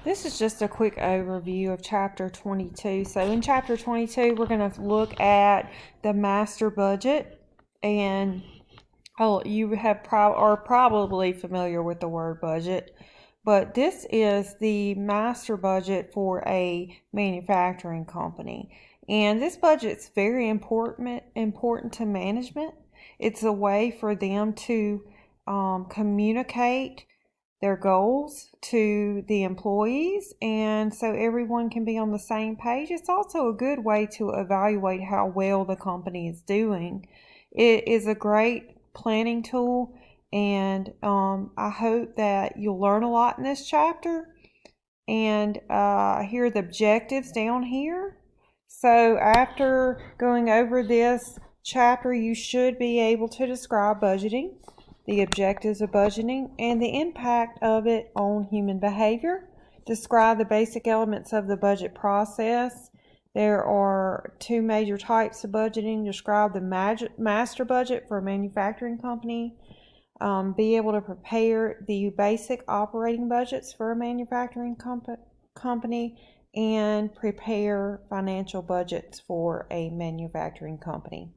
This is just a quick overview of Chapter 22. So in Chapter 22, we're going to look at the master budget, and you are probably familiar with the word budget, but this is the master budget for a manufacturing company. And this budget's very important to management. It's a way for them to communicate their goals to the employees, and so everyone can be on the same page. It's also a good way to evaluate how well the company is doing. It is a great planning tool, and I hope that you'll learn a lot in this chapter. And here are the objectives down here. So after going over this chapter, you should be able to describe budgeting, the objectives of budgeting, and the impact of it on human behavior. Describe the basic elements of the budget process. There are two major types of budgeting. Describe the master budget for a manufacturing company. Be able to prepare the basic operating budgets for a manufacturing company, and prepare financial budgets for a manufacturing company.